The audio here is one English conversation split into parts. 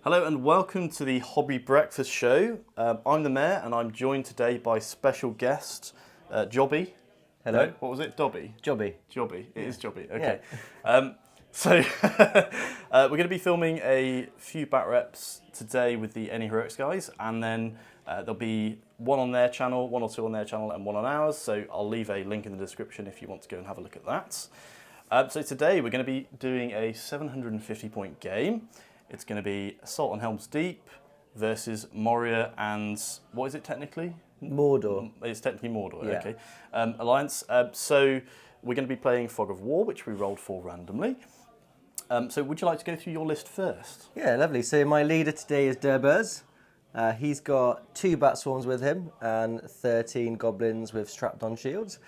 Hello and welcome to the Hobby Breakfast Show. I'm the Mayor and I'm joined today by special guest, Jobby. Hello. No, what was it? Dobby? Jobby. Jobby. It is Jobby. Okay. Yeah. So we're going to be filming a few bat reps today with the Any Heroics guys, and then there'll be one on their channel, one or two on their channel, and one on ours. So I'll leave a link in the description if you want to go and have a look at that. So today we're going to be doing a 750 point game. It's going to be Assault on Helm's Deep versus Moria and, what is it technically? Mordor. It's technically Mordor, Yeah. okay. Alliance. So we're going to be playing Fog of War, which we rolled for randomly. So would you like to go through your list first? Yeah, lovely. So my leader today is Jobbys. He's got 2 bat swarms with him and 13 goblins with strapped on shields.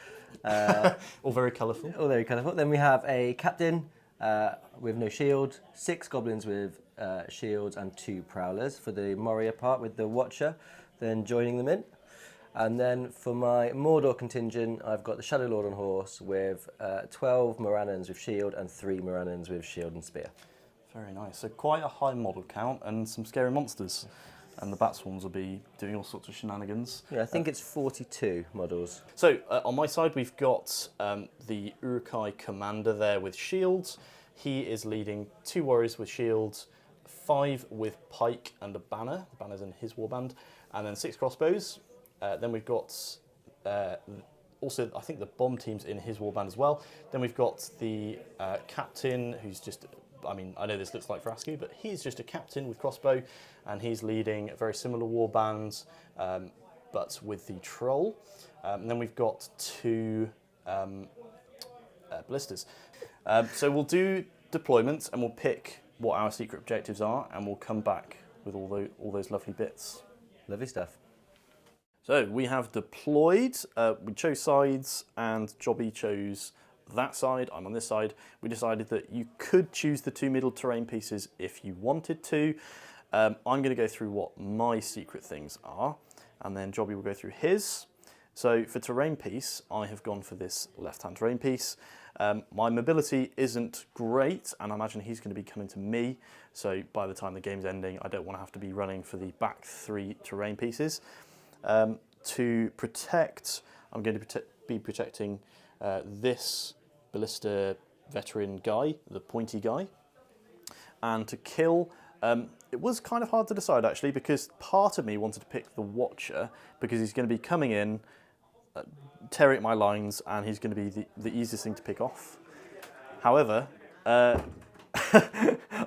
All very colourful. All very colourful. Then we have a captain with no shield, 6 goblins with shields and 2 prowlers for the Moria part with the Watcher, then joining them in. And then for my Mordor contingent, I've got the Shadow Lord on horse with 12 Morannons with shield and 3 Morannons with shield and spear. Very nice. So quite a high model count and some scary monsters. And the bat swarms will be doing all sorts of shenanigans. Yeah, I think it's 42 models. So on my side, we've got the Uruk-hai commander there with shields. He is leading 2 warriors with shields, 5 with pike and a banner. The banner's in his warband, and then 6 crossbows. Then we've got also, I think the bomb team's in his warband as well. Then we've got the captain, who's just, I mean, I know this looks like Frascu, but he's just a captain with crossbow, and he's leading a very similar warband, but with the troll. And then we've got 2 ballistas. So we'll do deployments, and we'll pick what our secret objectives are, and we'll come back with all those lovely bits. Lovely stuff. So we have deployed, we chose sides, and Jobby chose that side, I'm on this side. We decided that you could choose the 2 middle terrain pieces if you wanted to. I'm going to go through what my secret things are, and then Jobby will go through his. So for terrain piece, I have gone for this left-hand terrain piece. My mobility isn't great, and I imagine he's going to be coming to me. So by the time the game's ending, I don't want to have to be running for the back 3 terrain pieces. To protect, I'm going to be protecting this ballista veteran guy, the pointy guy. And to kill, it was kind of hard to decide actually, because part of me wanted to pick the Watcher because he's going to be coming in, tearing at my lines, and he's going to be the easiest thing to pick off. However, I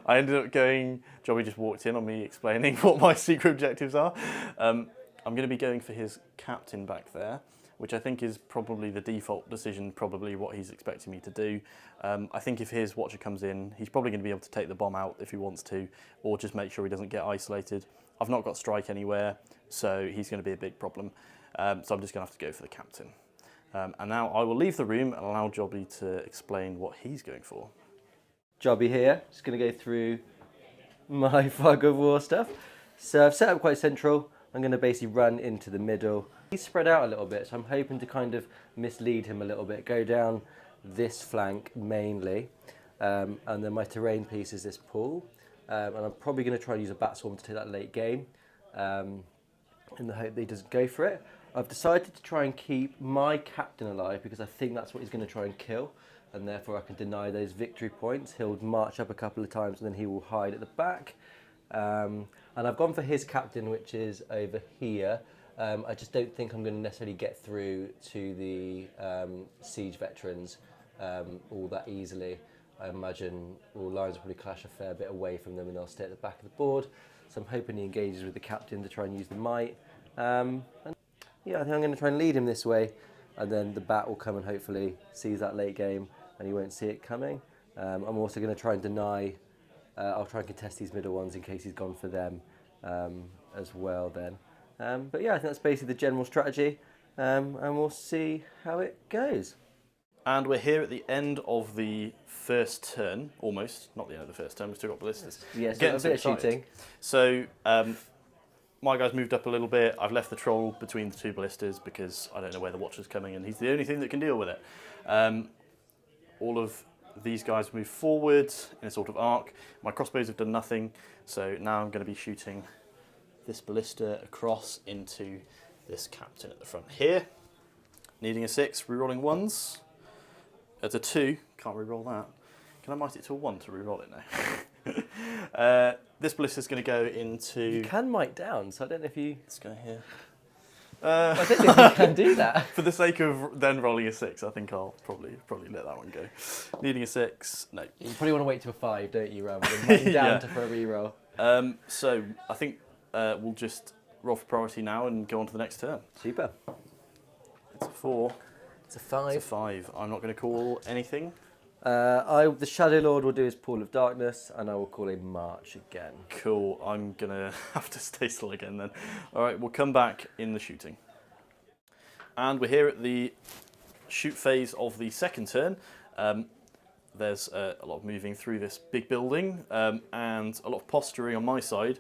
ended up going, Jobby just walked in on me explaining what my secret objectives are. I'm going to be going for his captain back there, which I think is probably the default decision, probably what he's expecting me to do. I think if his Watcher comes in, he's probably going to be able to take the bomb out if he wants to, or just make sure he doesn't get isolated. I've not got strike anywhere, so he's going to be a big problem. So I'm just going to have to go for the captain. And now I will leave the room and allow Jobby to explain what he's going for. Jobby here, just going to go through my Fog of War stuff. So I've set up quite central. I'm going to basically run into the middle. He's spread out a little bit, so I'm hoping to kind of mislead him a little bit, go down this flank mainly, and then my terrain piece is this pool, and I'm probably going to try and use a bat swarm to take that late game, in the hope that he doesn't go for it. I've decided to try and keep my captain alive because I think that's what he's going to try and kill, and therefore I can deny those victory points. He'll march up a couple of times and then he will hide at the back. And I've gone for his captain, which is over here. I just don't think I'm going to necessarily get through to the siege veterans all that easily. I imagine all lines will probably clash a fair bit away from them and they'll stay at the back of the board. So I'm hoping he engages with the captain to try and use the might. And yeah, I think I'm going to try and lead him this way, and then the bat will come and hopefully sees that late game and he won't see it coming. I'm also going to try and deny, I'll try and contest these middle ones in case he's gone for them as well then. But yeah, I think that's basically the general strategy, and we'll see how it goes. And we're here at the end of the first turn, almost. Not the end of the first turn, we've still got ballistas. Yes, yeah, so a bit of shooting. So my guy's moved up a little bit. I've left the troll between the 2 ballistas because I don't know where the Watcher's coming and he's the only thing that can deal with it. All of these guys move forward in a sort of arc. My crossbows have done nothing, So now I'm going to be shooting this ballista across into this captain at the front here. Needing a 6, rerolling 1s. It's a 2, can't reroll that. Can I might it to a 1 to reroll it now? This ballista's going to go into... You can might down, so I don't know if you... Let's go here. I don't think you can do that. For the sake of then rolling a 6, I think I'll probably let that one go. Needing a 6, no. You probably want to wait to a 5, don't you, rather than writing down Yeah. for a reroll. So I think we'll just roll for priority now and go on to the next turn. Super. It's a 4. It's a 5. It's a 5. I'm not going to call anything. The Shadow Lord will do his Pool of Darkness, and I will call a March again. Cool. I'm going to have to stay still again then. All right, we'll come back in the shooting. And we're here at the shoot phase of the second turn. There's a lot of moving through this big building and a lot of posturing on my side.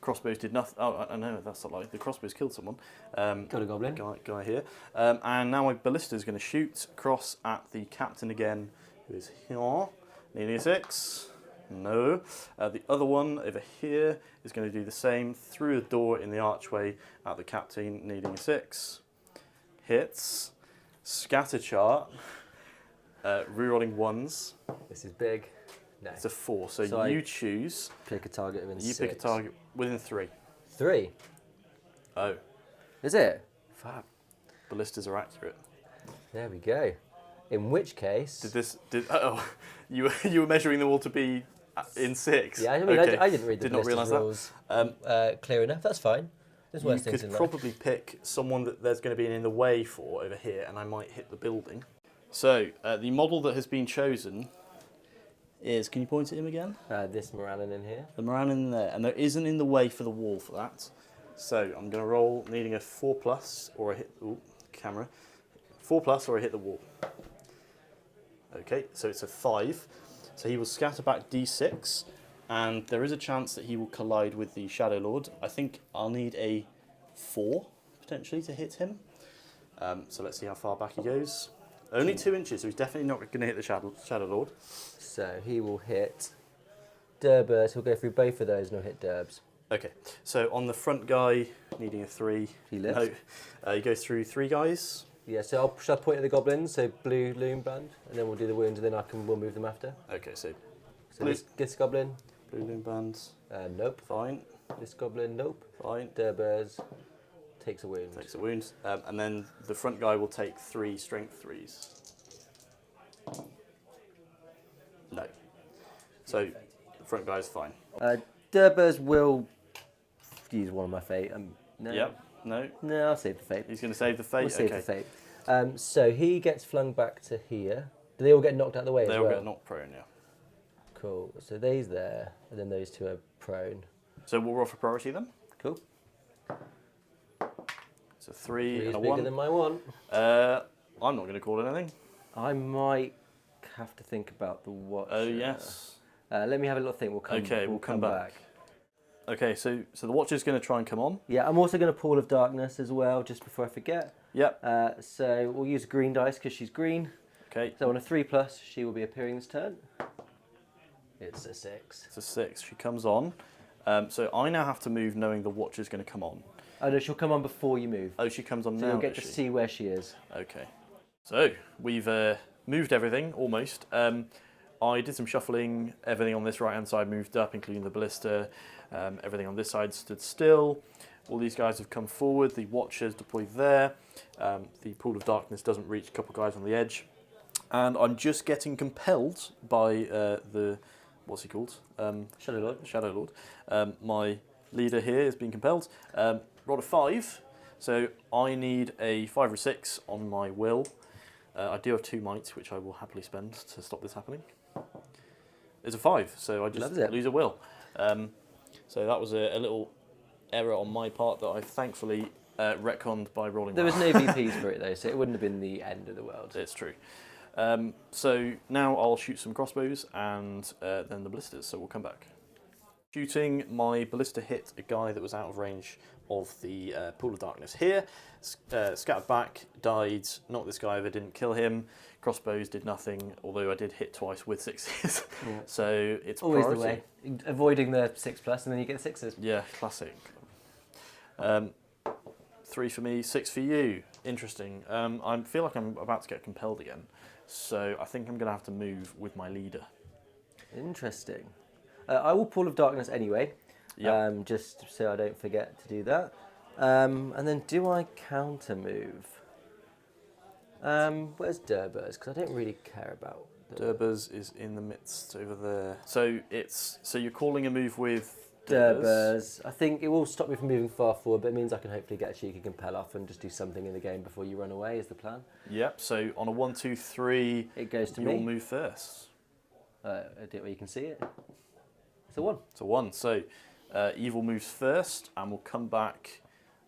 Crossbows did nothing. Oh, I know, that's not like the crossbows killed someone. Got a goblin. Guy here. And now my ballista is going to shoot across at the captain again, who is here. Needing a 6. No. The other one over here is going to do the same through the door in the archway at the captain, needing a 6. Hits. Scatter chart. Rerolling 1s. This is big. No. It's a 4. So you choose. Pick a target within 6. You pick a target within 3. 3? Oh. Is it? Fab. Ballistas are accurate. There we go. In which case... You were measuring them all to be in 6? Yeah, I mean, okay. I didn't read the Did not realise rules clear enough. That's fine. There's You worse things in could life. probably pick someone that there's going to be in the way for over here, and I might hit the building. So, the model that has been chosen is, can you point at him again? This Moranin in here. The Moran in there, and there isn't in the way for the wall for that. So, I'm going to roll needing a 4+ or a hit, ooh, camera, 4+ or a hit the wall. Okay, so it's a 5. So he will scatter back d6, and there is a chance that he will collide with the Shadow Lord. I think I'll need a 4, potentially, to hit him. So let's see how far back he goes. Only 2 inches, so he's definitely not going to hit the Shadow Lord. So he will hit Durbers. He'll go through both of those and he'll hit Durbs. Okay, so on the front guy, needing a 3. He lives. No, he goes through 3 guys. Yeah, so shall I point at the goblins, so blue loom band, and then we'll do the wounds, and then we'll move them after. Okay, so So this goblin, blue loom bands, nope. fine. This goblin, nope. Fine. Durbers takes a wound. Takes a wound. And then the front guy will take 3 strength 3s. No. So the front guy's fine. Durbers will use one of my fate. No. Yep. No. No, I'll save the fate. He's going to save the fate. We'll save okay. the fate. So he gets flung back to here. Do they all get knocked out of the way as They well? all get knocked prone, yeah. Cool. So they's there, and then those 2 are prone. So we'll roll for priority then. Cool. So 3 3 and is a bigger 1. than my 1. I'm not going to call it anything. I might have to think about the watch. Oh yes. Let me have a little think. We'll come back. Okay, so the Watcher's going to try and come on. Yeah, I'm also going to Pool of Darkness as well, just before I forget. Yep. So we'll use green dice because she's green. Okay. So on a 3+, she will be appearing this turn. It's a 6. It's a 6. She comes on. So I now have to move knowing the Watcher's going to come on. Oh no, she'll come on before you move. Oh, she comes on So now, you'll get does to she? see where she is. Okay. So we've moved everything, almost. I did some shuffling. Everything on this right-hand side moved up, including the ballista. Everything on this side stood still. All these guys have come forward. The Watcher's deployed there. The Pool of Darkness doesn't reach a couple of guys on the edge. And I'm just getting compelled by the... What's he called? Shadow Lord. Shadow Lord. My leader here is being compelled. Rolled a 5. So I need a 5 or 6 on my will. I do have 2 mites, which I will happily spend to stop this happening. It's a 5, so I just lose a will. So that was a little error on my part that I thankfully retconned by rolling. There was no VPs for it though, so it wouldn't have been the end of the world. It's true. So now I'll shoot some crossbows and then the ballistas, so we'll come back. Shooting, my ballista hit a guy that was out of range of the pool of darkness here. Scattered back, died, knocked this guy over, didn't kill him. Crossbows did nothing, although I did hit twice with 6s. Yeah. So it's always priority. the way. Avoiding the 6+ and then you get the 6s. Yeah, classic. 3 for me, 6 for you. Interesting. I feel like I'm about to get compelled again. So I think I'm going to have to move with my leader. Interesting. I will Pool of Darkness anyway, Yep. just so I don't forget to do that. And then do I counter move? Where's Durbers? Because I don't really care about Durbers is in the midst over there. So you're calling a move with Durbers. I think it will stop me from moving far forward, but it means I can hopefully get a cheeky compel off and just do something in the game before you run away, is the plan. Yep, so on a 1, 2, 3, it goes to you'll me. move first. I do it where you can see it. It's a 1. It's a 1. So Evil moves first, and we'll come back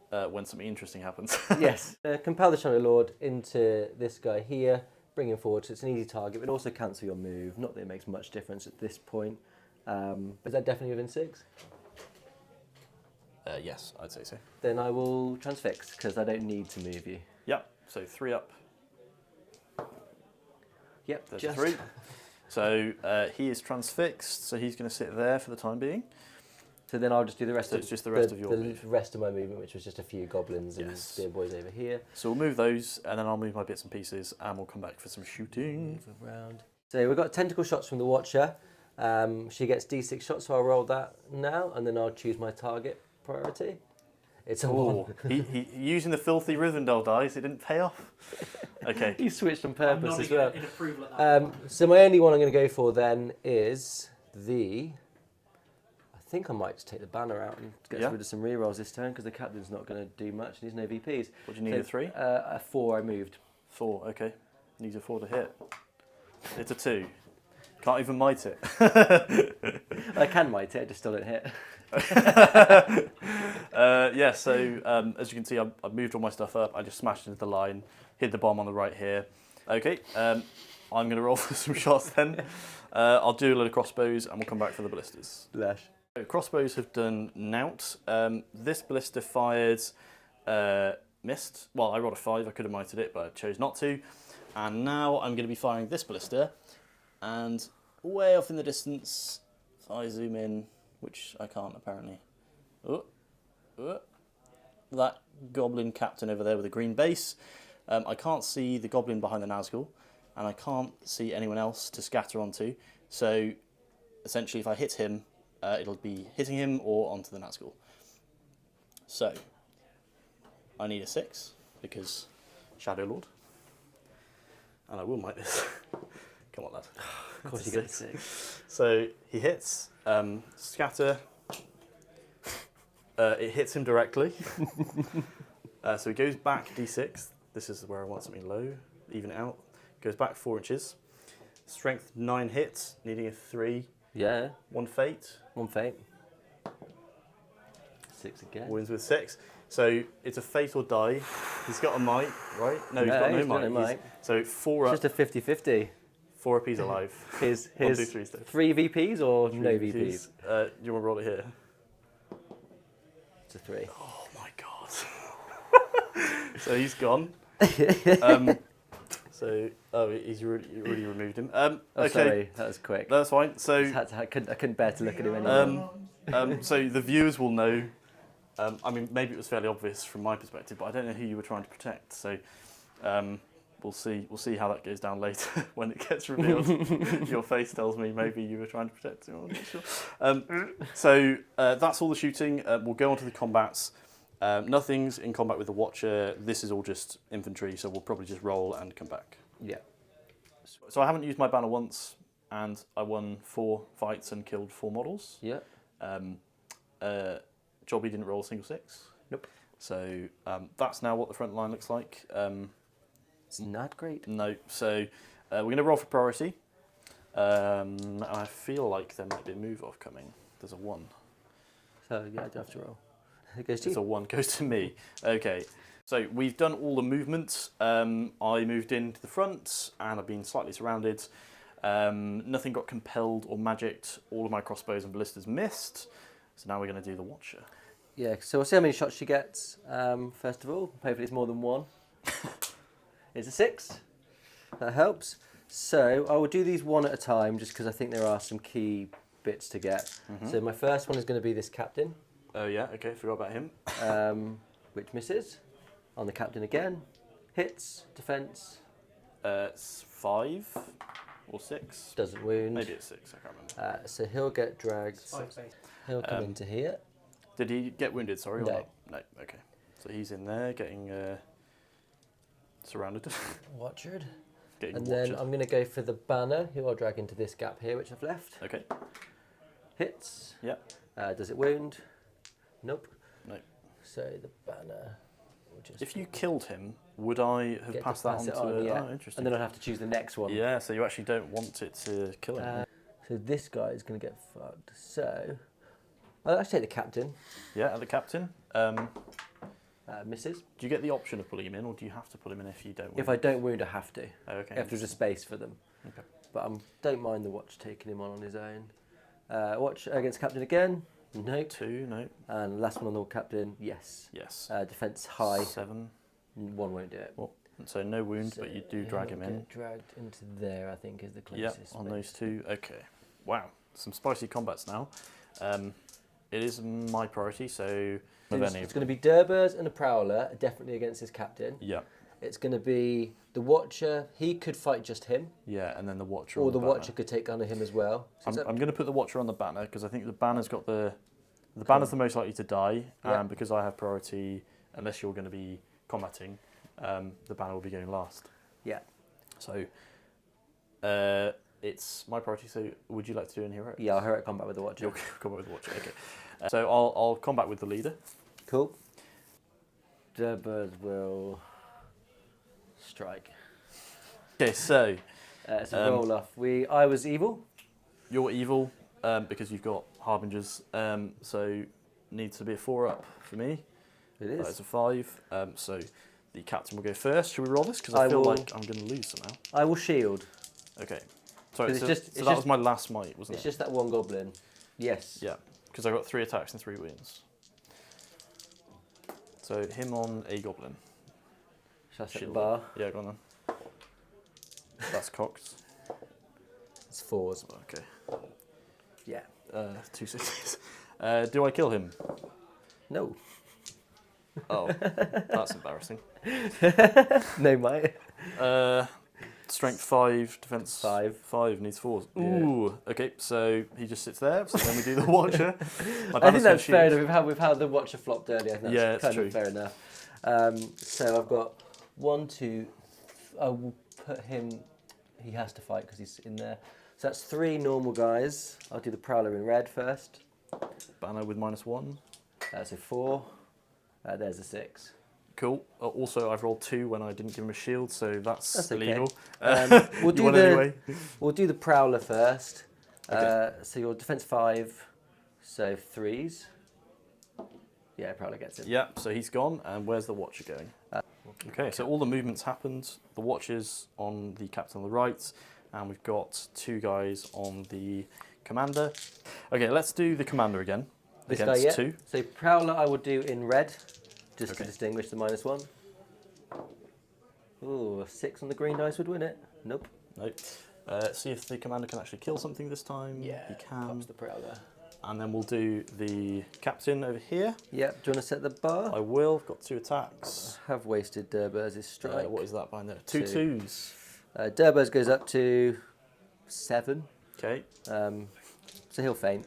when something interesting happens. Yes. Compel the Shadow Lord into this guy here, bring him forward, so it's an easy target, but also cancel your move. Not that it makes much difference at this point. Is that definitely within 6? Yes, I'd say so. Then I will transfix, because I don't need to move you. Yep, so 3 up. Yep, There's just 3. So he is transfixed, so he's going to sit there for the time being. So then I'll just do the rest So of it's just the rest of your move. The rest of my movement, which was just a few goblins and spear boys over here. So we'll move those, and then I'll move my bits and pieces, and we'll come back for some shooting. Move around. So we've got tentacle shots from the Watcher. She gets D6 shots, so I'll roll that now, and then I'll choose my target priority. It's a 1. he using the filthy Rivendell dice, it didn't pay off. Okay. He switched on purpose as well. In approval at that So my only one I'm going to go for then is the... I think I might just take the banner out and get rid of some rerolls this turn, because the captain's not going to do much and he's no VPs. What do you need, a 3? A 4 I moved. 4, okay. Needs a 4 to hit. It's a 2. Can't even mite it. I can mite it, I just still don't hit. Yeah, so as you can see, I've moved all my stuff up. I just smashed into the line, hit the bomb on the right here. Okay, I'm going to roll for some shots then. I'll do a load of crossbows and we'll come back for the ballistas. Lash. So crossbows have done nout. This ballista fired, missed. Well, I rolled a 5, I could have mited it, but I chose not to. And now I'm going to be firing this ballista. And way off in the distance, if I zoom in, which I can't apparently. That goblin captain over there with a green base. I can't see the goblin behind the Nazgul, and I can't see anyone else to scatter onto. So essentially, if I hit him, it'll be hitting him or onto the Nazgul. So I need a 6 because Shadow Lord, and I will mite this. Come on, lad. Of course you get a 6. So he hits, scatter. It hits him directly. So he goes back D6. This is where I want something low, even it out. Goes back 4 inches. Strength 9 hits, needing a 3. Yeah. 1 fate. 1 fate. 6 again. Wins with 6. So it's a fate or die. He's got a might, right? No, he's got no might. So 4 up. Just a 50-50. 4 up, he's alive. His 1, 2, 3 still. 3 VPs or 3 no VPs? You want to roll it here? It's a 3. Oh my god. So he's gone. He's really removed him. Okay, sorry, that was quick. That's fine. So I couldn't bear to look at him anymore. so the viewers will know. I mean, maybe it was fairly obvious from my perspective, but I don't know who you were trying to protect. So we'll see how that goes down later when it gets revealed. Your face tells me maybe you were trying to protect him. I'm not sure. So that's all the shooting. We'll go on to the combats. Nothing's in combat with the Watcher. This is all just infantry, so we'll probably just roll and come back. Yeah. So I haven't used my banner once, and I won 4 fights and killed 4 models. Yeah. Jobby didn't roll a single 6. Nope. So that's now what the front line looks like. It's not great. No. So we're going to roll for priority. I feel like there might be a move off coming. There's a 1. So yeah, I do have to roll. It goes to It's you. a 1, goes to me. Okay. So we've done all the movements. I moved into the front and I've been slightly surrounded. Nothing got compelled or magicked. All of my crossbows and ballistas missed. So now we're going to do the Watcher. Yeah, so we'll see how many shots she gets, first of all. Hopefully it's more than one. It's a 6. That helps. So I will do these one at a time just because I think there are some key bits to get. So my first one is going to be this captain. Oh yeah, okay, forgot about him. Which misses. On the captain again. Hits, defence. It's 5 or 6. Doesn't wound. Maybe it's 6, I can't remember. So he'll get dragged. He'll come into here. Did he get wounded, sorry? No. Or not? No, okay. So he's in there getting surrounded. Watchered. Getting And watched. then I'm going to go for the banner, who I'll drag into this gap here, which I've left. Okay. Hits. Yep. Does it wound? Nope. No. So the banner will just... If you killed him, would I have get passed to that pass on it to yeah. Oh, interesting. And then I'll have to choose the next one. Yeah, so you actually don't want it to kill him. So this guy is going to get fucked. So I'll actually take the captain. Yeah, the captain. Misses. Do you get the option of pulling him in, or do you have to pull him in if you don't wound? If I don't wound, I have to. Oh, okay. If there's a space for them. Okay. But I don't mind the watch taking him on his own. Watch against captain again. Nope. 2, no. And last one on the captain. Yes. Yes. Defense high. 7. One won't do it. Well, so no wound, So but you do drag he'll him in. get dragged into there, I think, is the Yep, closest. on those 2. Okay. Wow, some spicy combats now. It is my priority, so... It's going to be Durbers and a Prowler, definitely against his captain. Yeah. It's going to be the Watcher. He could fight just him. Yeah, and then the Watcher Or on the banner. Watcher could take on him as well. So I'm going to put the Watcher on the banner, because I think the banner's got the... The banner's the most likely to die, Yeah. and because I have priority, unless you're going to be combating, the banner will be going last. Yeah. So, it's my priority, so would you like to do an hero? Yeah, I'll heroic combat with the Watcher. You'll combat with the Watcher, okay. So I'll combat with the leader. Cool. Durbers will strike. Okay, so It's a roll off. I was evil. you're evil because you've got Harbingers, so needs to be a 4 up for me. It That is. is a 5. So the captain will go first. Should we roll this? Because I I feel will- like I'm going to lose somehow. I will shield. Okay. Sorry, 'Cause so, it's just- so it's that just- was my last might, wasn't It's it? just that one goblin. Yes. Yeah, because I got 3 attacks and 3 wounds. So him on a goblin. Shall I set the Shield. bar? Yeah, go on then. That's cocked. It's 4s. Okay. Yeah. 2 6s. Do I kill him? No. Oh, that's embarrassing. No, mate. Strength 5, defense 5. 5 needs 4s. Yeah. Ooh, okay, so he just sits there. So then we do the Watcher. My I banner's think that's got fair shield. enough. We've had the Watcher flopped earlier. I think that's Yeah, it's kind true. of fair enough. So I've got 1, 2. I will put him. He has to fight because he's in there. So that's 3 normal guys. I'll do the Prowler in red first. Banner with -1. That's a 4. There's a 6. Cool. Also, I've rolled 2 when I didn't give him a shield, so that's okay. illegal. We'll You do want the anyway? We'll do the Prowler first. Okay. So your defense 5, so 3s. Yeah, Prowler gets it. Yeah, so he's gone, and where's the Watcher going? Okay, so all the movements happened. The Watcher's on the captain on the right, and we've got 2 guys on the commander. Okay, let's do the commander again. This against guy, yeah. 2. So Prowler I will do in red, just Okay. to distinguish the -1. Ooh, a 6 on the green dice would win it. Nope. Nope. See if the commander can actually kill something this time. He can. Pops the Prowler. And then we'll do the captain over here. Yeah, do you want to set the bar? I will. Got 2 attacks. Have wasted Durbers' strike. What is that behind there? 2 2. 2s. Durbers goes up to 7. Okay. So he'll faint.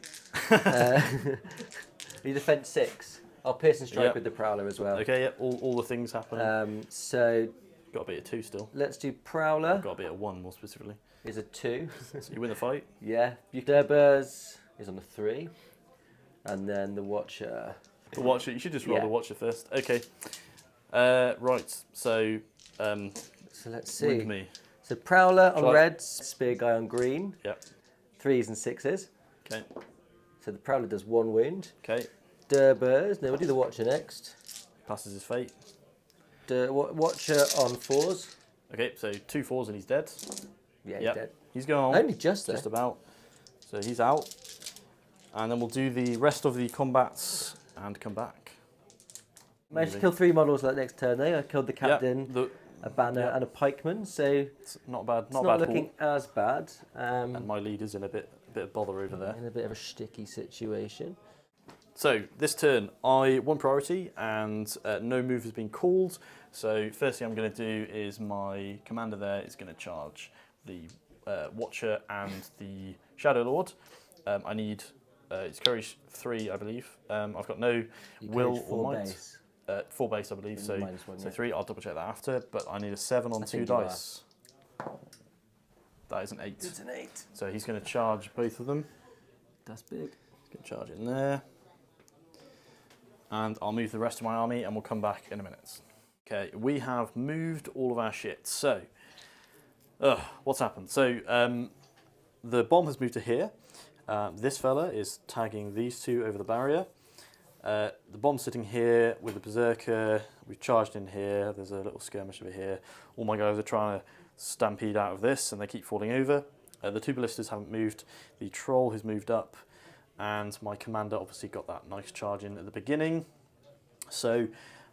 You defend 6. I'll pierce and strike Yep. with the Prowler as well. Okay, yep, all the things happen. So Got to be at 2 still. let's do Prowler. Got to be at 1 more specifically. Is a 2. So you win the fight. Yeah. Durbers is on a 3. And then the Watcher. The Watcher, you should just roll Yeah. the Watcher first. Okay. Right, so So let's see. with me. So Prowler on Shall I- red, Spear Guy on green. Yep. 3s and 6s. Okay. So the Prowler does 1 wound. Okay. Durbers. No, we'll do the Watcher next. Passes his fate. Watcher on 4s. Okay, so 2 4s and he's dead. Yeah, he's Yep. dead. He's gone. Only just there. Just about. So he's out. And then we'll do the rest of the combats and come back. Managed to kill 3 models that next turn though. I killed the captain, Yeah, a banner, and a pikeman. So it's not bad. it's not looking as bad. And my leader's in a bit of bother over there. In a bit of a sticky situation. So this turn, I won priority and no move has been called. So first thing I'm going to do is my commander there is going to charge the Watcher and the Shadow Lord. I need it's courage 3, I believe. I've got no will or might. Base. 4 base, I believe. So, -1, so yeah. 3. I'll double check that after. But I need a 7 on 2 dice. That is an 8. It's an 8. So he's going to charge both of them. That's big. He's going to charge in there. And I'll move the rest of my army and we'll come back in a minute. Okay, we have moved all of our shit. So, what's happened? So, the bomb has moved to here. This fella is tagging these 2 over the barrier. The bomb's sitting here with the Berserker. We've charged in here. There's a little skirmish over here. All my guys are trying to stampede out of this and they keep falling over. The 2 ballistas haven't moved. The troll has moved up. And my commander obviously got that nice charge in at the beginning. So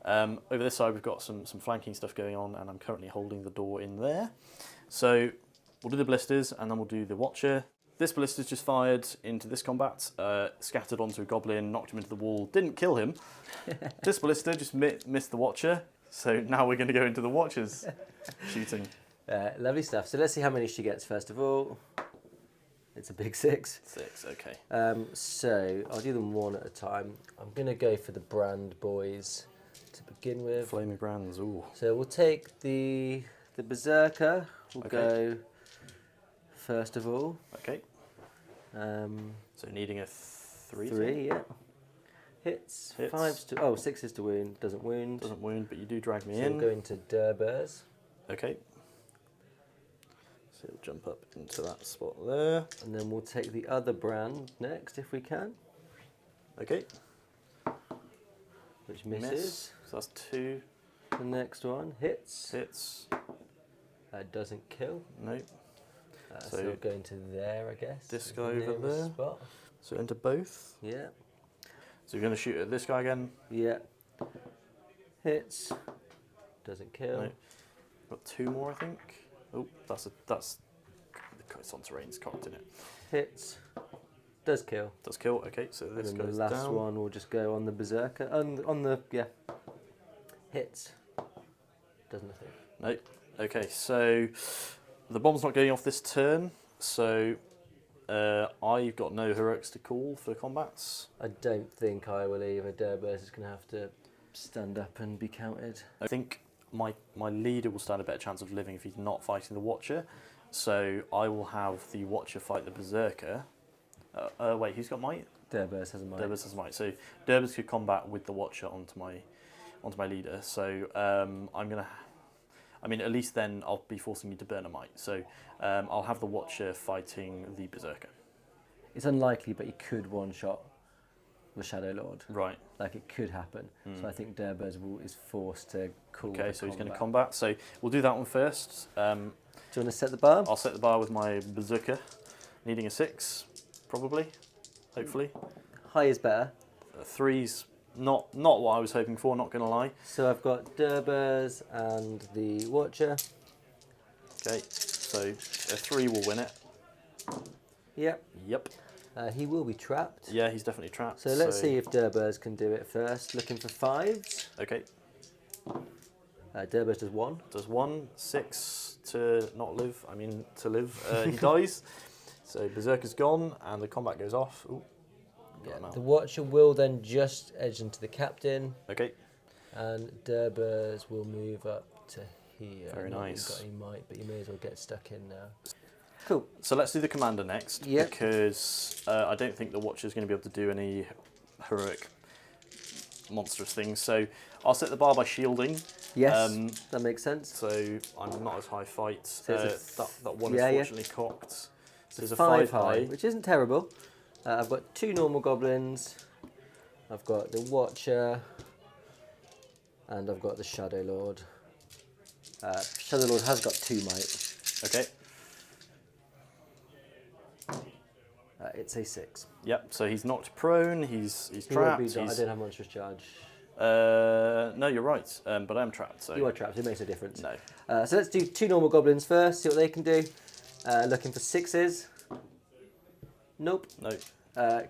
over this side we've got some flanking stuff going on and I'm currently holding the door in there. So we'll do the ballistas and then we'll do the Watcher. This ballista's just fired into this combat, scattered onto a goblin, knocked him into the wall, didn't kill him. This ballista just missed the Watcher, so now we're going to go into the Watcher's shooting. Lovely stuff. So let's see how many she gets first of all. It's a big 6. 6, okay. So I'll do them one at a time. I'm going to go for the brand boys to begin with. Flaming brands, ooh. So we'll take the Berserker. We'll go first of all. Okay. So needing a 3. 3, yeah. Hits. 5's to 6's to wound. Doesn't wound. Doesn't wound, but you do drag me so in. We'll go into Durbers. Okay. So he'll jump up into that spot there. And then we'll take the other brand next if we can. Okay. Which misses. Miss. So that's 2. The next one hits. Hits. Doesn't kill. Nope. So we'll go into there, I guess. This guy over there. Spot. So into both. Yeah. So you're going to shoot at this guy again. Yeah. Hits. Doesn't kill. No. Got 2 more, I think. Oh, that's it's on terrain's cocked in it. Hits. Does kill. Does kill. Okay, so this and then goes the last down. one will just go on the Berserker. On the hits. Does nothing. Nope. Okay, so the bomb's not going off this turn, so I've got no heroics to call for combats. I don't think I will either. Durbers is going to have to stand up and be counted. I think my leader will stand a better chance of living if he's not fighting the Watcher, so I will have the Watcher fight the Berserker. Wait, who's got might? Durbers has a might. Durbers has might. So Durbers could combat with the Watcher onto my leader. So at least then I'll be forcing you to burn a might. So I'll have the Watcher fighting the Berserker. It's unlikely, but he could one-shot the Shadow Lord. Right. Like it could happen. So I think Durbers is forced to call. Okay, so he's going to combat. So we'll do that one first. Do you want to set the bar? I'll set the bar with my Berserker, needing a 6, probably, hopefully. High is better. 3's not what I was hoping for, not going to lie. So I've got Durbers and the Watcher. Okay, so a 3 will win it. Yep. Yep. He will be trapped. Yeah, he's definitely trapped. So let's see if Durbers can do it first. Looking for 5s. Okay. Durbers does 1. Does 1, 6 to not live. I mean to live. He dies. So Berserker's gone and the combat goes off. Ooh, got him out. The Watcher will then just edge into the Captain. Okay. And Durbers will move up to here. Very nice. Got any might, but you may as well get stuck in now. Cool. So let's do the commander next, Yep. because I don't think the Watcher's going to be able to do any heroic, monstrous things. So I'll set the bar by shielding. Yes, that makes sense. So I'm not as high fight. So that one yeah, is fortunately cocked. So there's a 5 5 high. which isn't terrible. I've got 2 normal goblins. I've got the Watcher. And I've got the Shadow Lord. Shadow Lord has got 2 might. Okay. It's a 6. Yep. So he's knocked prone. He's He won't trapped. be, I don't have monstrous charge. No, you're right. But I'm trapped. So You are trapped, it makes no difference. no. So let's do 2 normal goblins first, see what they can do. Looking for 6s. Nope. No.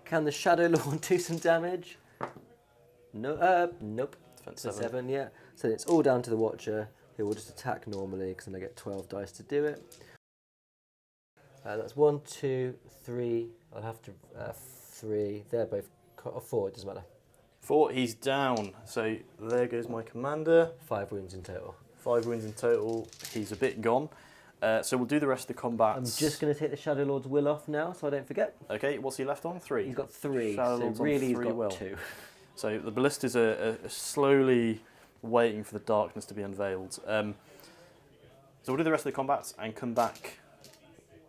Can the Shadow Lord do some damage? No. Nope. Defense So 7. 7, yeah. So it's all down to the Watcher, who will just attack normally, because then I get 12 dice to do it. That's 1, 2, 3. I'll have to 3. They're both 4. It doesn't matter. 4. He's down. So there goes my commander. 5 wounds in total. 5 wounds in total. He's a bit gone. So we'll do the rest of the combat. I'm just going to take the Shadow Lord's will off now, so I don't forget. Okay, what's he left on? 3. He's got 3, Shadow so Lord's on really he's 3 got will. 2. So the ballistas are slowly waiting for the darkness to be unveiled. So we'll do the rest of the combats and come back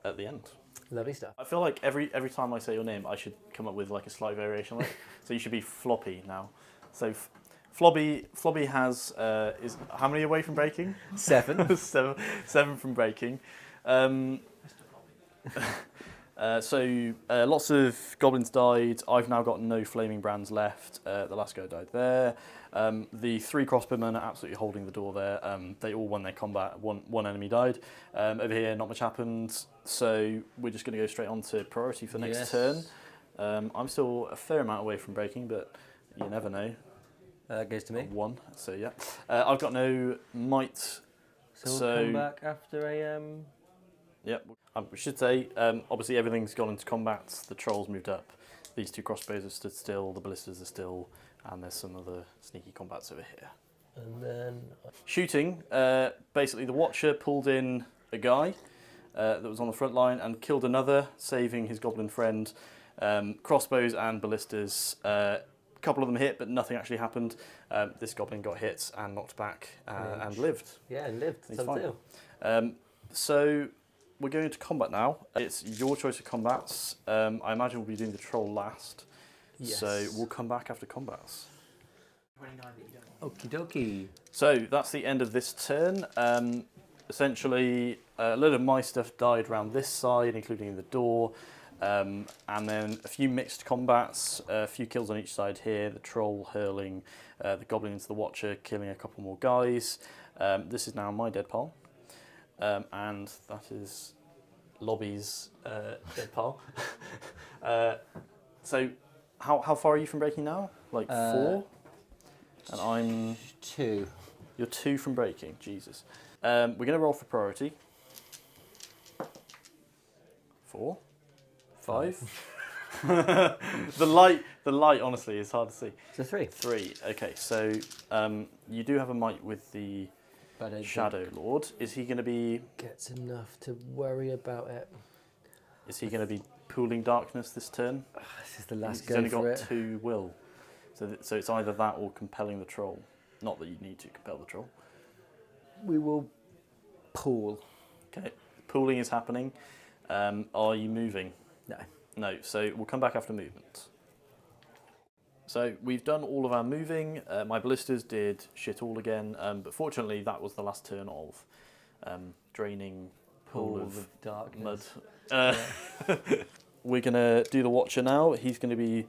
at the end. Lovely stuff. I feel like every time I say your name, I should come up with like a slight variation on it. So you should be Floppy now. So Flobby has is how many away from breaking? 7. 7 from breaking. Lots of goblins died. I've now got no flaming brands left. The last guy died there. The 3 crossbowmen are absolutely holding the door there. They all won their combat. One enemy died. Over here, not much happened. So we're just going to go straight on to priority for the next turn. I'm still a fair amount away from breaking, but you never know. Goes to me. 1. So yeah, I've got no might. So we'll come back after a... Yep. We should say, obviously everything's gone into combat. The trolls moved up. These 2 crossbows have stood still. The ballistas are still, and there's some other sneaky combats over here. And then shooting. Basically, the Watcher pulled in a guy that was on the front line and killed another, saving his goblin friend. Crossbows and ballistas. A couple of them hit, but nothing actually happened. This goblin got hit and knocked back and lived. Yeah, and lived. He's fine. So we're going into combat now. It's your choice of combats. I imagine we'll be doing the troll last. Yes. So we'll come back after combats. Okie dokie. So that's the end of this turn. Essentially, a lot of my stuff died around this side, including the door. And then a few mixed combats, a few kills on each side here, the troll hurling the goblin into the Watcher, killing a couple more guys. This is now my dead pile. And that is Lobby's dead pile. So how far are you from breaking now? Like 4? And I'm... 2. You're 2 from breaking, Jesus. We're going to roll for priority. 4. 5. The light, honestly, is hard to see. So 3. 3. Okay, so you do have a might with the Shadow Lord. Is he going to be? Gets enough to worry about it. Is he going to be pooling darkness this turn? This is the last He's go only for got it. 2 will, so it's either that or compelling the troll. Not that you need to compel the troll. We will pool. Okay, pooling is happening. Are you moving? No. No, so we'll come back after movement. So we've done all of our moving. My ballistas did shit all again, but fortunately that was the last turn of draining pool of darkness. mud. We're going to do the Watcher now. He's going to be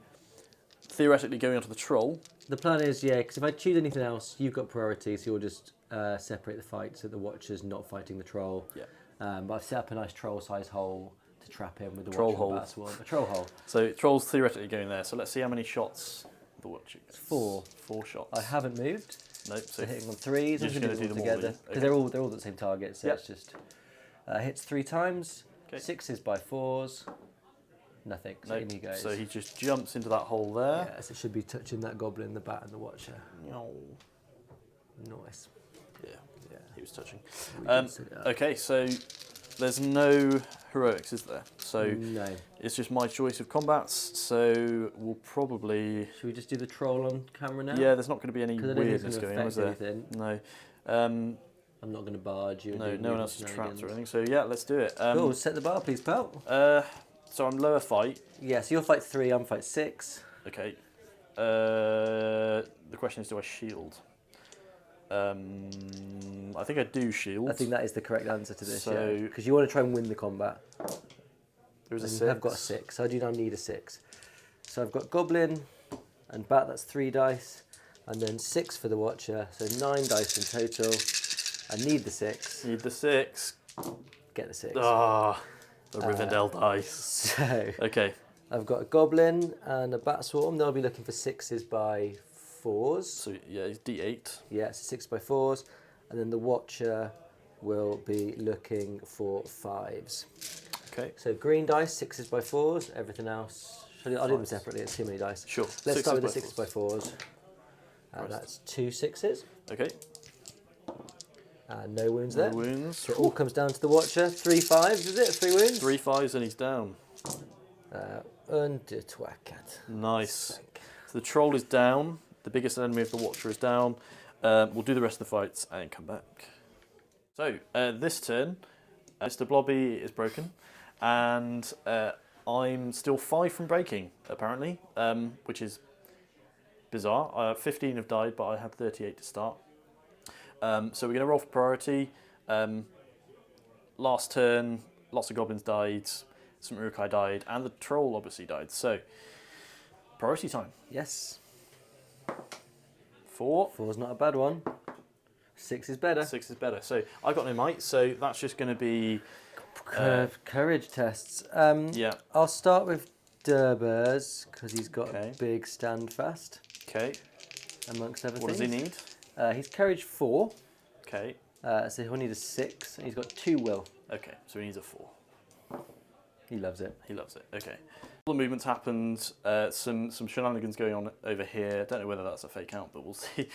theoretically going onto the troll. The plan is, yeah, because if I choose anything else, you've got priority, so you'll just separate the fight so the Watcher's not fighting the troll. Yeah. But I've set up a nice troll-sized hole to trap him with the Troll Watcher hole. and Batsword. A troll hole. So troll's theoretically going there. So let's see how many shots the Watcher gets. 4. 4 shots. I haven't moved. Nope. So So hitting on 3s. you're just I'm gonna going to do do them them all, together are you? because Okay. they're all the same target. So Yep. it's just hits 3 times. Okay. 6s by 4s. Nothing. So Nope. in he goes. So he just jumps into that hole there. Yes, it should be touching that goblin, the bat, and the Watcher. No. Nice. Yeah, Yeah. he was touching. We can set it up. Okay, so there's no heroics, is there? So No. it's just my choice of combats. So we'll probably. Should we just do the troll on camera now? Yeah, there's not going to be any 'Cause I don't think it's weirdness gonna going on, is affect there? anything. No. I'm not going to barge you. and No, do no one weird else is trapped or shenanigans. anything. So yeah, let's do it. Cool, set the bar, please, pal. So I'm lower fight. Yeah, so you'll fight 3, I'm fight 6. Okay. The question is, do I shield? I think I do shield. I think that is the correct answer to this, So- because you want to try and win the combat. There's a and 6. you have got a 6, so I do now need a 6. So I've got Goblin and Bat, that's 3 dice, and then 6 for the Watcher, so 9 dice in total. I need the 6. Need the 6. Get the 6. Ah, the Rivendell dice. So Okay. I've got a Goblin and a Bat Swarm. They'll be looking for 6s by 4s. So yeah, it's D8. Yeah, it's 6 by 4s. And then the Watcher will be looking for 5s. Okay. So green dice, 6s by 4s. Everything else, I'll do them 5s. separately. It's too many dice. Sure. Let's start with the 6s 6s by 4s. That's 2 6s. Okay. And no wounds No there. wounds. So it all comes down to the Watcher. 3 5s, is it? 3 wounds? 3 5s and he's down. Undertwacket. Nice. So the troll is down. The biggest enemy of the Watcher is down. We'll do the rest of the fights and come back. So this turn, Mr. Blobby is broken, and I'm still 5 from breaking apparently, which is bizarre. 15 have died, but I had 38 to start. So we're going to roll for priority. Last turn, lots of goblins died, some Urukai died, and the troll obviously died. So priority time. Yes. 4. 4's not a bad one. 6 is better. 6 is better. So I got no might, so that's just going to be Courage tests. yeah. I'll start with Durbers because he's got Okay. a big standfast Okay. amongst everything. What does he need? He's courage 4, Okay. so he'll need a 6, and he's got 2 will. Okay. So he needs a 4. He loves it. He loves it. Okay. All the movements happened. Some shenanigans going on over here. Don't know whether that's a fake out, but we'll see.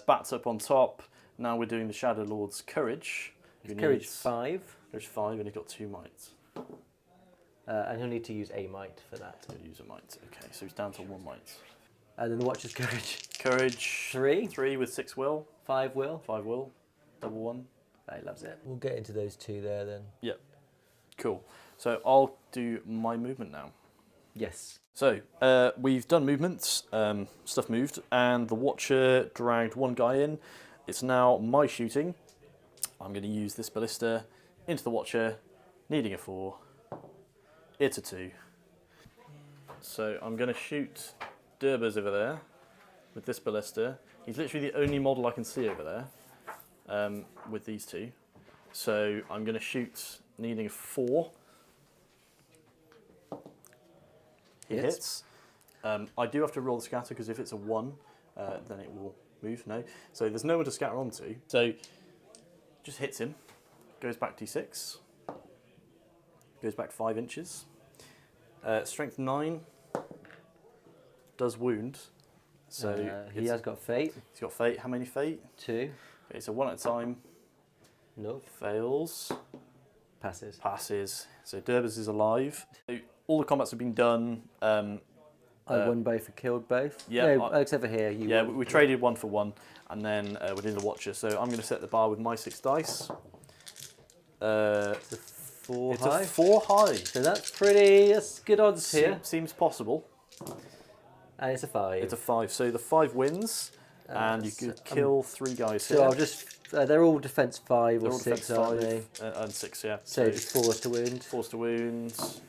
Bats up on top. Now we're doing the Shadow Lord's courage. He's courage 5, Courage 5, and he's got 2 might. and he'll need to use a might for that. He'll use a might. Okay, so he's down to 1 might. And then the Watcher's courage Courage 3, 3 with 6 will. 5 will. 5 will. Double 1. He loves it. We'll get into those 2 there then. Yep. Cool. So I'll do my movement now. Yes. So we've done movements, stuff moved, and the Watcher dragged 1 guy in. It's now my shooting. I'm going to use this ballista into the Watcher, needing a 4. It's a 2. So I'm going to shoot Durbers over there with this ballista. He's literally the only model I can see over there with these 2. So I'm going to shoot needing a 4. He hits. I do have to roll the scatter because if it's a 1, then it will move. No. So there's no one to scatter onto. So just hits him. Goes back D6. Goes back 5 inches. Strength 9. Does wound. So he has got fate. He's got fate. How many fate? 2. Okay, so 1 at a time. Nope. Fails. Passes. Passes. So Durbers is alive. So all the combats have been done. I won both and killed both. Yeah, No, except for here. You Yeah, won. we traded 1 for 1, and then we're doing the Watcher. So I'm going to set the bar with my 6 dice. It's a 4 It's high. a 4 high. So that's good odds here. Seems possible. And it's a 5. It's a 5. So the 5 wins, and you could kill 3 guys So here. I'll just, they're all defense 5 They're or all 6, defense aren't they? 5 and 6, yeah. So just 4s to wound. 4s to wounds.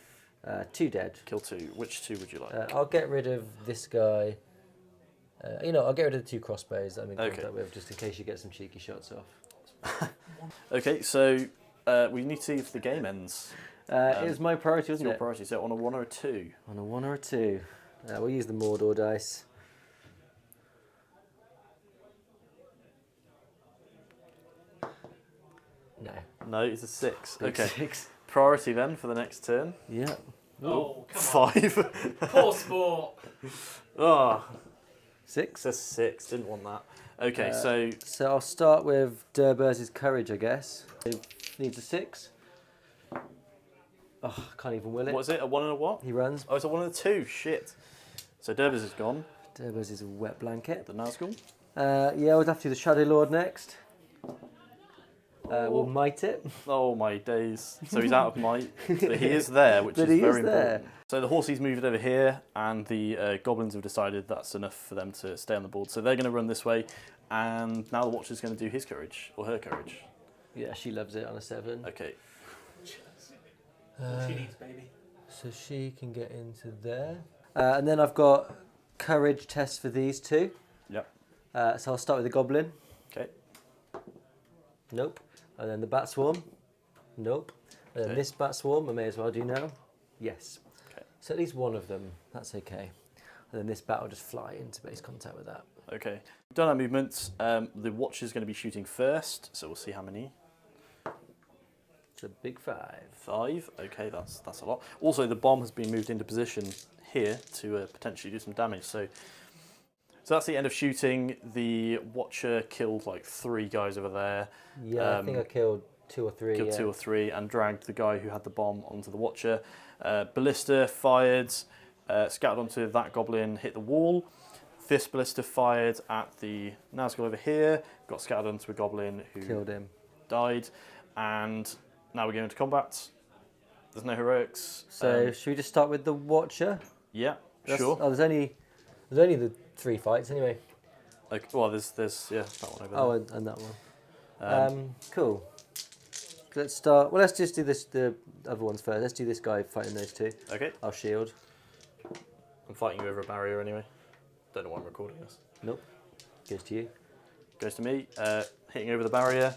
2 dead. Kill 2. Which 2 would you like? I'll get rid of this guy. I'll get rid of the 2 crossbows that I'm in Okay. contact with, just in case you get some cheeky shots off. Okay, so we need to see if the game ends. It was my priority, It's wasn't your it? priority. So on a 1 or a 2? On a 1 or a 2. We'll use the Mordor dice. No. No, it's a 6. Big Okay. 6. Priority then for the next turn. Yeah. Oh, come on. 5. Poor sport. Oh, 6. it's a 6. Didn't want that. Okay, So I'll start with Durbers' courage, I guess. It needs a 6. Oh, can't even will it. what is it? A 1 and a what? He runs. Oh, it's a 1 and a 2. Shit. So Durbers is gone. Durbers is a wet blanket. The Nazgul. Yeah, we'll have to do the Shadow Lord next. We'll might it. Oh my days. So he's out of might. But he is there, which But is he very is there. important. So the horses moved over here, and the goblins have decided that's enough for them to stay on the board. So they're going to run this way, and now the Watcher's going to do his courage, or her courage. Yeah, she loves it on a 7. Okay. She needs, baby. So she can get into there. And then I've got courage tests for these two. Yep. So I'll start with the goblin. Okay. Nope. And then the bat swarm. Nope. And then Okay. this bat swarm, I may as well do now. Yes. Okay. So at least one of them, that's okay. And then this bat will just fly into base contact with that. Okay. Done our movements. The watch is going to be shooting first, so we'll see how many. It's a big 5. 5. Okay, that's a lot. Also, the bomb has been moved into position here to potentially do some damage. So that's the end of shooting. The Watcher killed like 3 guys over there. Yeah, I think I killed 2 or 3. Killed 2 or 3 and dragged the guy who had the bomb onto the Watcher. Ballista fired, scattered onto that goblin, hit the wall. This ballista fired at the Nazgul over here, got scattered onto a goblin who Killed him. died. And now we're going into combat. There's no heroics. So should we just start with the Watcher? Yeah, That's- sure. Oh, there's only the 3 fights anyway. Okay, well, there's that one over there. Oh, and that one. Cool. Let's start. Well, let's just do this. The other ones first. Let's do this guy fighting those 2. Okay, I'll shield. I'm fighting you over a barrier anyway. Don't know why I'm recording this. Nope. Goes to you. Goes to me, hitting over the barrier.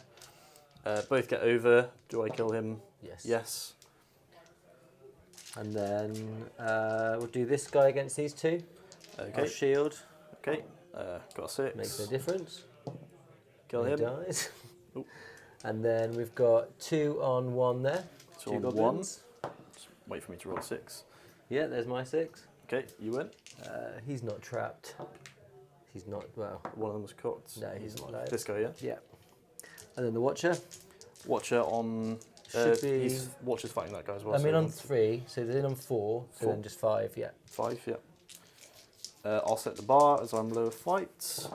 Both get over. Do I kill him? Yes. Yes. And then we'll do this guy against these 2. I'll Okay. shield. Okay. Got a 6. Makes no difference. Kill He him. dies. Oop. And then we've got 2 on 1 there. 2 2 on goblins. 1. Just wait for me to roll 6. Yeah, there's my 6. Okay, you win. He's not trapped. He's not, well, One of them was cooked. no, he's not alive. This guy, yeah. Yeah. And then the Watcher. Watcher on. Should be- Watcher's fighting that guy as well. I mean so on 3, so they're in on 4, so 4. then just 5, yeah. 5, yeah. I'll set the bar as I'm lower fight.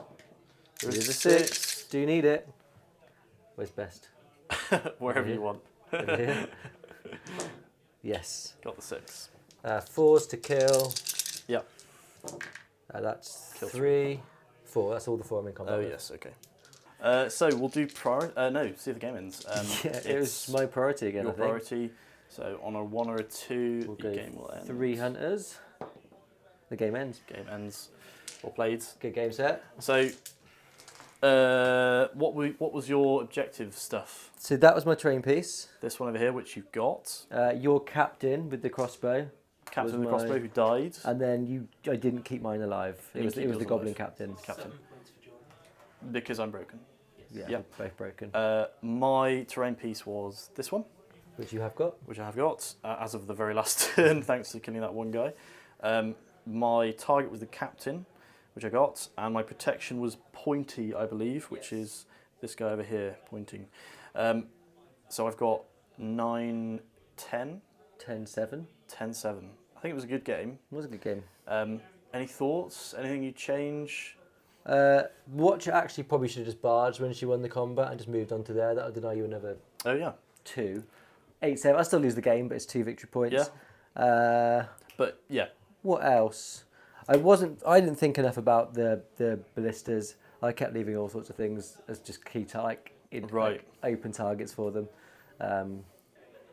There is a 6. Do you need it? Where's best? Wherever Here. you want. Over here? Yes. Got the 6. 4's to kill. Yep. That's Kill 3. 4, that's all the 4 I'm in combat Oh, with. yes, okay. So we'll do priority. No, see if the game ends. Yeah, it was my priority again, your I think. priority. So on a 1 or a 2, We'll the go game will end. 3 hunters. The game ends. Game ends. Or played. Good game set. So, what was your objective stuff? So that was my terrain piece. This one over here, which you got. Your captain with the crossbow. Captain of the my- crossbow who died. And then I didn't keep mine alive. You It was keep the yours goblin alive. captain. Captain. 7 points for joy. Because I'm broken. Yeah, Yeah. both broken. My terrain piece was this one, Which you have got. which I have got as of the very last turn, thanks to killing that one guy. My target was the captain, which I got, and my protection was pointy, I believe, which is this guy over here, pointing. So I've got 9, 10, 10-7. 10, 7. I think it was a good game. It was a good game. Any thoughts? Anything you change? Watcher actually probably should have just barged when she won the combat and just moved on to there. That would deny you another Oh yeah, 2. 8-7. I still lose the game, but it's 2 victory points. Yeah. But yeah, What else? I didn't think enough about the ballistas. I kept leaving all sorts of things as just key Right. open targets for them.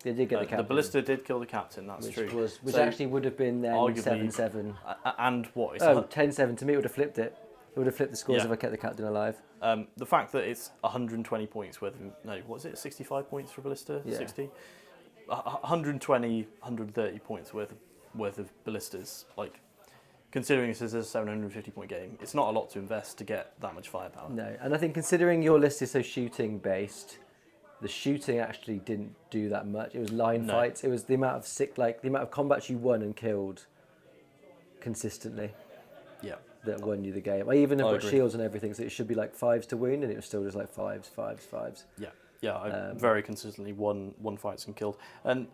They did get the captain. the ballista did kill the captain. That's true. Which So, actually would have been then arguably- 7-7. and what? It's Oh, 10-7 to me it would have flipped it. It would have flipped the scores Yeah. if I kept the captain alive. the fact that it's 120 points worth of, no, what is it, 65 points for ballista? Yeah. 60? 120, 130 points worth of ballistas. Like, considering this is a 750 point game, it's not a lot to invest to get that much firepower. No, and I think considering your list is so shooting based, the shooting actually didn't do that much. It was line No. fights. It was the amount of combats you won and killed consistently Yeah. that won you the game. I even have I got agree. shields and everything, so it should be like 5s to wound, and it was still just like 5s. Yeah, yeah, I very consistently won fights and killed. And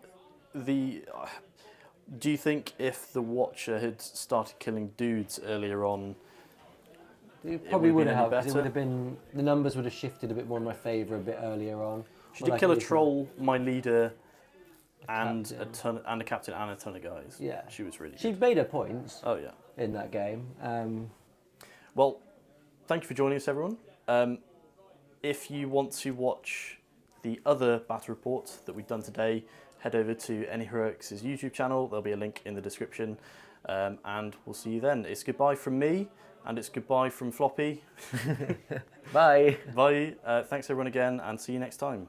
do you think if the Watcher had started killing dudes earlier on, It probably would would have have, been any because it would have been, the numbers would have shifted a bit more in my favour a bit earlier on. she Well, did like kill a this one. troll, my leader, and a captain. captain and a ton of guys. Yeah. She was really She good. made her points Oh yeah. in that game. Well, thank you for joining us, everyone. If you want to watch the other battle report that we've done today, head over to Any Heroics' YouTube channel. There'll be a link in the description. And we'll see you then. It's goodbye from me, and it's goodbye from Floppy. Bye. Bye. Thanks everyone again, and see you next time.